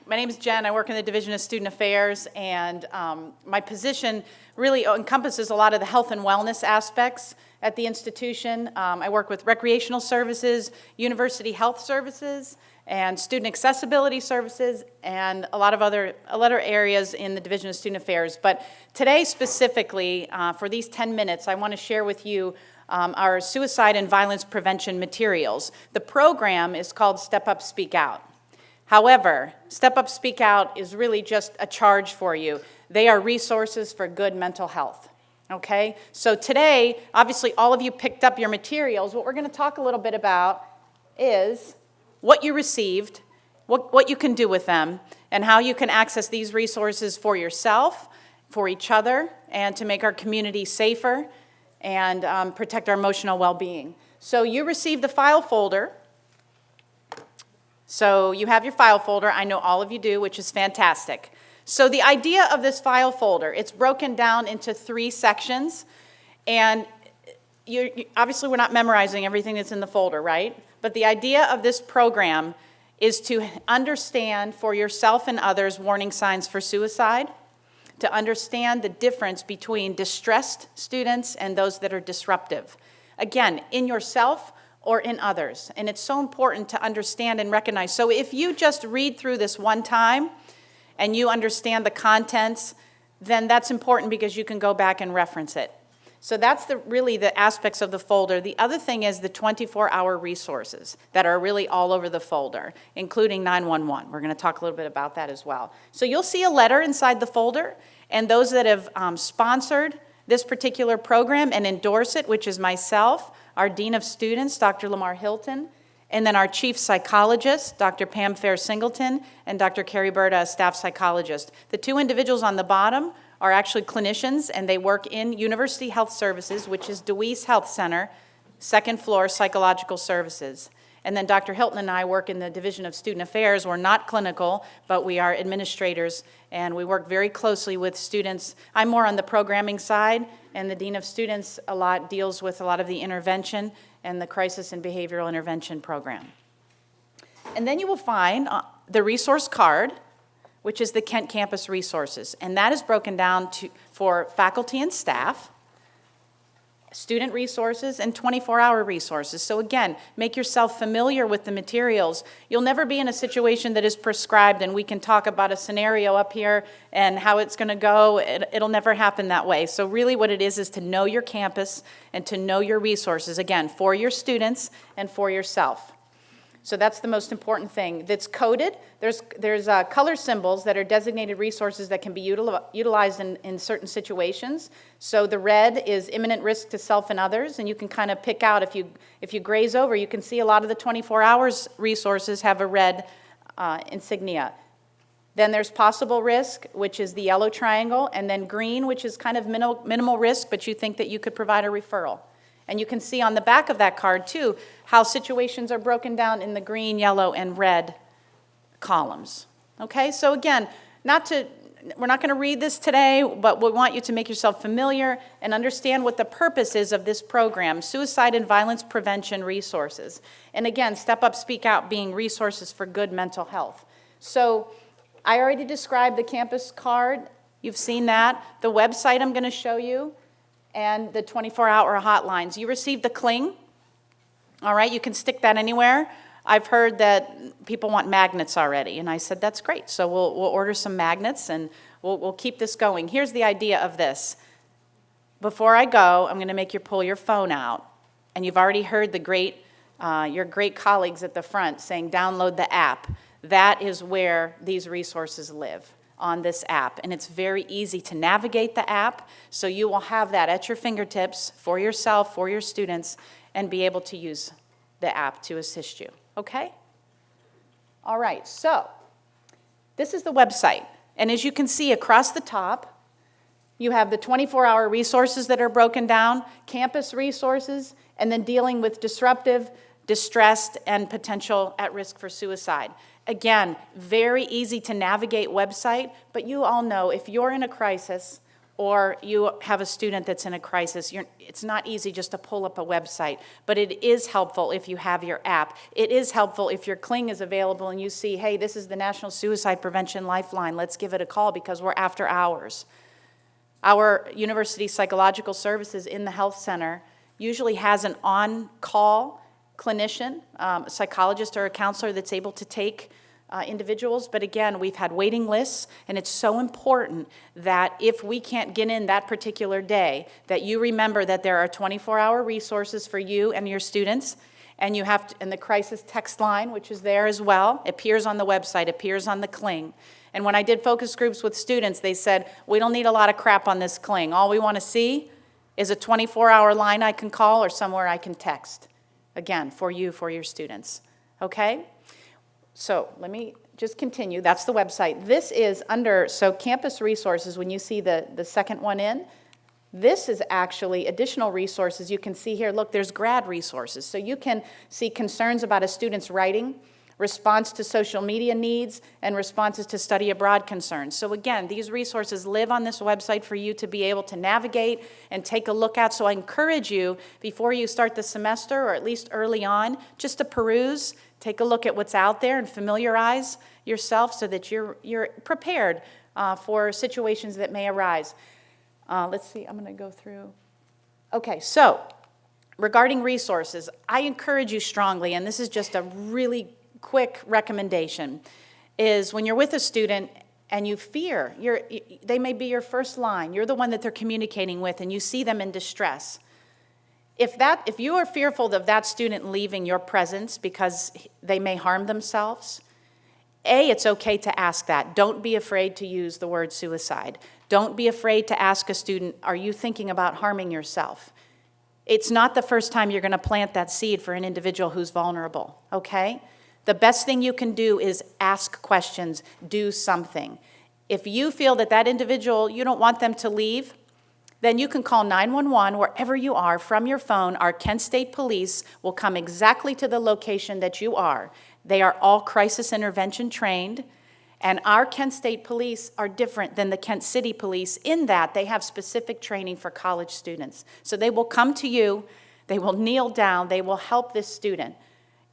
My name is Jen. I work in the Division of Student Affairs, and my position really encompasses a lot of the health and wellness aspects at the institution. I work with recreational services, university health services, and student accessibility services, and a lot of other areas in the Division of Student Affairs. But today specifically, for these 10 minutes, I want to share with you our suicide and violence prevention materials. The program is called Step Up, Speak Out. However, Step Up, Speak Out is really just a charge for you. They are resources for good mental health. Okay? So today, obviously all of you picked up your materials. What we're going to talk a little bit about is what you received, what you can do with them, and how you can access these resources for yourself, for each other, and to make our community safer and protect our emotional well-being. So you received the file folder. So you have your file folder. I know all of you do, which is fantastic. So the idea of this file folder, it's broken down into 3 sections. And obviously we're not memorizing everything that's in the folder, right? But the idea of this program is to understand for yourself and others warning signs for suicide, to understand the difference between distressed students and those that are disruptive. Again, in yourself or in others. And it's so important to understand and recognize. So if you just read through this one time and you understand the contents, then that's important because you can go back and reference it. So that's really the aspects of the folder. The other thing is the 24-hour resources that are really all over the folder, including 911. We're going to talk a little bit about that as well. So you'll see a letter inside the folder, and those that have sponsored this particular program and endorse it, which is myself, our Dean of Students, Dr. Lamar Hilton, and then our Chief Psychologist, Dr. Pam Fair-Singleton, and Dr. Carrie Berta, a staff psychologist. The 2 individuals on the bottom are actually clinicians, and they work in University Health Services, which is DeWeese Health Center, 2nd floor psychological services. And then Dr. Hilton and I work in the Division of Student Affairs. We're not clinical, but we are administrators, and we work very closely with students. I'm more on the programming side, and the Dean of Students deals with a lot of the intervention and the crisis and behavioral intervention program. And then you will find the resource card, which is the Kent Campus Resources. And that is broken down for faculty and staff, student resources, and 24-hour resources. So again, make yourself familiar with the materials. You'll never be in a situation that is prescribed and we can talk about a scenario up here and how it's going to go. It'll never happen that way. So really what it is to know your campus and to know your resources, again, for your students and for yourself. So that's the most important thing. That's coded. There's color symbols that are designated resources that can be utilized in certain situations. So the red is imminent risk to self and others, and you can kind of pick out, if you graze over, you can see a lot of the 24 hours resources have a red insignia. Then there's possible risk, which is the yellow triangle, and then green, which is kind of minimal risk, but you think that you could provide a referral. And you can see on the back of that card, too, how situations are broken down in the green, yellow, and red columns. Okay, so again, we're not going to read this today, but we want you to make yourself familiar and understand what the purpose is of this program, Suicide and Violence Prevention Resources. And again, Step Up, Speak Out being resources for good mental health. So I already described the campus card. You've seen that. The website I'm going to show you, and the 24-hour hotlines. You received the cling. All right, you can stick that anywhere. I've heard that people want magnets already, and I said, that's great. So we'll order some magnets, and we'll keep this going. Here's the idea of this. Before I go, I'm going to make you pull your phone out, and you've already heard your great colleagues at the front saying, download the app. That is where these resources live, on this app, and it's very easy to navigate the app, so you will have that at your fingertips for yourself, for your students, and be able to use the app to assist you, okay? All right, so this is the website, and as you can see across the top, you have the 24-hour resources that are broken down, campus resources, and then dealing with disruptive, distressed, and potential at risk for suicide. Again, very easy to navigate website, but you all know if you're in a crisis or you have a student that's in a crisis, it's not easy just to pull up a website, but it is helpful if you have your app. It is helpful if your cling is available and you see, hey, this is the National Suicide Prevention Lifeline, let's give it a call because we're after hours. Our University Psychological Services in the health center usually has an on-call clinician, a psychologist or a counselor that's able to take individuals, but again, we've had waiting lists, and it's so important that if we can't get in that particular day, that you remember that there are 24-hour resources for you and your students, and you have to, and the crisis text line, which is there as well, appears on the website, appears on the cling. And when I did focus groups with students, they said, we don't need a lot of crap on this cling. All we want to see is a 24-hour line I can call or somewhere I can text. Again, for you, for your students, okay? So let me just continue. That's the website. This is under, so campus resources, when you see the second one in, this is actually additional resources. You can see here, look, there's grad resources. So you can see concerns about a student's writing, response to social media needs, and responses to study abroad concerns. So again, these resources live on this website for you to be able to navigate and take a look at. So I encourage you, before you start the semester, or at least early on, just to peruse, take a look at what's out there and familiarize yourself so that you're prepared for situations that may arise. Let's see, I'm going to go through. Okay, so regarding resources, I encourage you strongly, and this is just a really quick recommendation, is when you're with a student and you fear, they may be your first line, you're the one that they're communicating with, and you see them in distress. If you are fearful of that student leaving your presence because they may harm themselves, it's okay to ask that. Don't be afraid to use the word suicide. Don't be afraid to ask a student, are you thinking about harming yourself? It's not the first time you're going to plant that seed for an individual who's vulnerable, okay? The best thing you can do is ask questions, do something. If you feel that that individual, you don't want them to leave, then you can call 911 wherever you are from your phone. Our Kent State Police will come exactly to the location that you are. They are all crisis intervention trained, and our Kent State Police are different than the Kent City Police in that they have specific training for college students. So they will come to you, they will kneel down, they will help this student,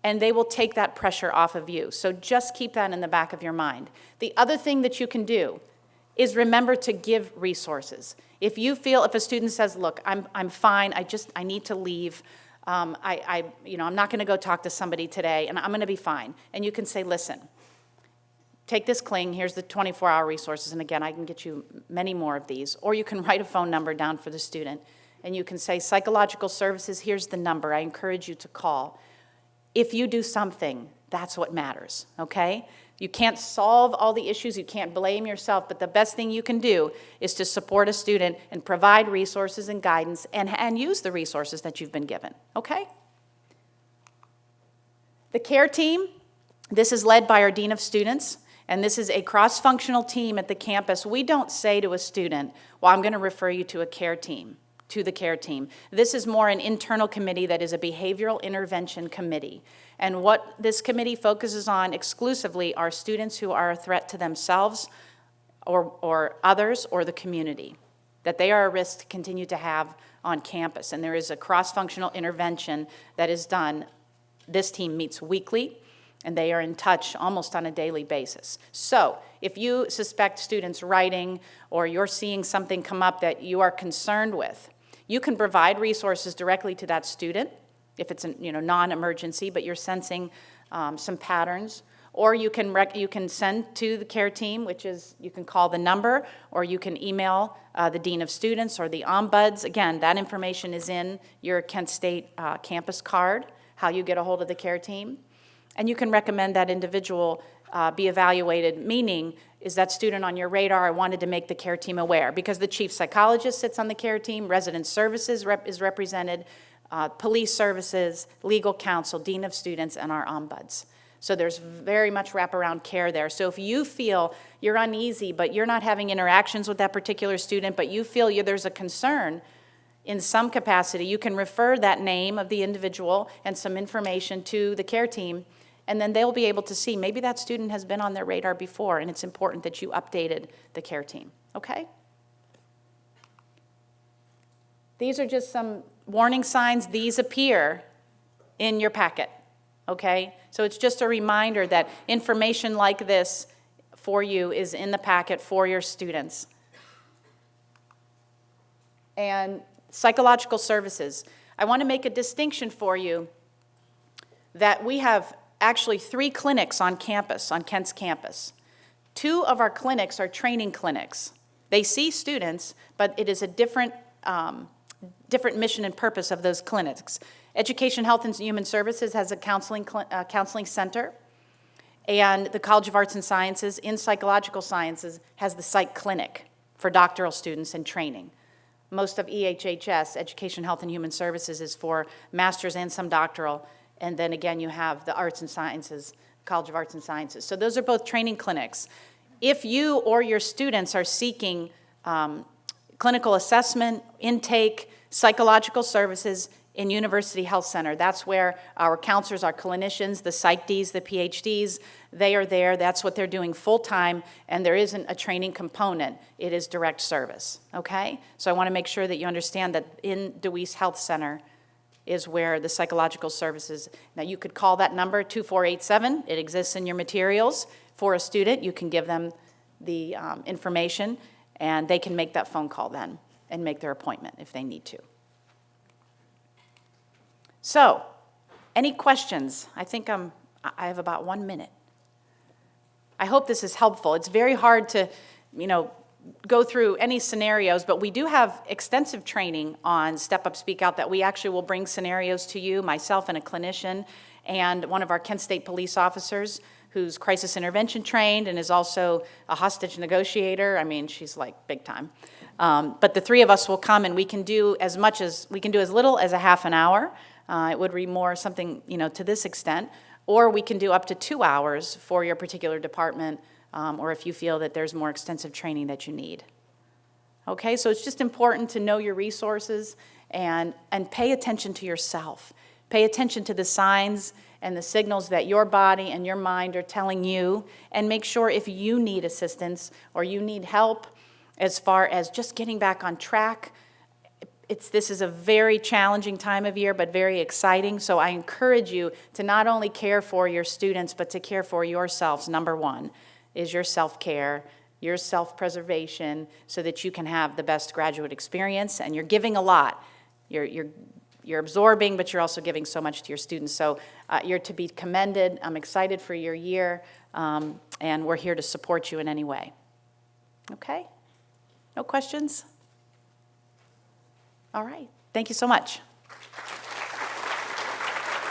and they will take that pressure off of you. So just keep that in the back of your mind. The other thing that you can do is remember to give resources. If you feel, if a student says, look, I'm fine, I need to leave, I'm not gonna go talk to somebody today, and I'm gonna be fine. And you can say, listen, take this cling, here's the 24-hour resources, and again, I can get you many more of these. Or you can write a phone number down for the student, and you can say, psychological services, here's the number, I encourage you to call. If you do something, that's what matters, okay? You can't solve all the issues, you can't blame yourself, but the best thing you can do is to support a student and provide resources and guidance and use the resources that you've been given, okay? The care team, this is led by our Dean of Students, and this is a cross-functional team at the campus. We don't say to a student, well, I'm gonna refer you to a care team, to the care team. This is more an internal committee that is a behavioral intervention committee. And what this committee focuses on exclusively are students who are a threat to themselves or others or the community, that they are a risk to continue to have on campus. And there is a cross-functional intervention that is done. This team meets weekly, and they are in touch almost on a daily basis. So if you suspect students writing or you're seeing something come up that you are concerned with, you can provide resources directly to that student if it's a non-emergency, but you're sensing some patterns. Or you can send to the care team, which is, you can call the number, or you can email the Dean of Students or the Ombuds. Again, that information is in your Kent State campus card, how you get a hold of the care team. And you can recommend that individual be evaluated, meaning, is that student on your radar? I wanted to make the care team aware, because the chief psychologist sits on the care team, resident services is represented, police services, legal counsel, dean of students, and our ombuds. So there's very much wraparound care there. So if you feel you're uneasy, but you're not having interactions with that particular student, but you feel there's a concern in some capacity, you can refer that name of the individual and some information to the care team, and then they'll be able to see maybe that student has been on their radar before, and it's important that you updated the care team, okay? These are just some warning signs. These appear in your packet, okay? So it's just a reminder that information like this for you is in the packet for your students. And psychological services. I want to make a distinction for you that we have actually 3 clinics on campus, on Kent's campus. 2 of our clinics are training clinics. They see students, but it is a different mission and purpose of those clinics. Education, Health, and Human Services has a counseling center, and the College of Arts and Sciences in Psychological Sciences has the psych clinic for doctoral students and training. Most of EHHS, Education, Health, and Human Services, is for master's and some doctoral, and then again you have the Arts and Sciences, College of Arts and Sciences. So those are both training clinics. If you or your students are seeking clinical assessment, intake, psychological services in University Health Center, that's where our counselors, our clinicians, the PsychDs, the PhDs, they are there. That's what they're doing full-time, and there isn't a training component. It is direct service, okay? So I want to make sure that you understand that in DeWeese Health Center is where the psychological services, now you could call that number 2487. It exists in your materials. For a student, you can give them the information, and they can make that phone call then and make their appointment if they need to. So, any questions? I think I have about 1 minute. I hope this is helpful. It's very hard to, go through any scenarios, but we do have extensive training on Step Up, Speak Out that we actually will bring scenarios to you, myself and a clinician, and one of our Kent State police officers who's crisis intervention trained and is also a hostage negotiator. I mean, she's like big time. But the 3 of us will come, and we can do as little as a half an hour. It would be more something, to this extent, or we can do up to 2 hours for your particular department, or if you feel that there's more extensive training that you need. Okay, so it's just important to know your resources and pay attention to yourself. Pay attention to the signs and the signals that your body and your mind are telling you, and make sure if you need assistance or you need help as far as just getting back on track. This is a very challenging time of year, but very exciting. So I encourage you to not only care for your students, but to care for yourselves. Number 1 is your self-care, your self-preservation, so that you can have the best graduate experience. And you're giving a lot. You're absorbing, but you're also giving so much to your students. So you're to be commended. I'm excited for your year, and we're here to support you in any way. Okay? No questions? All right. Thank you so much.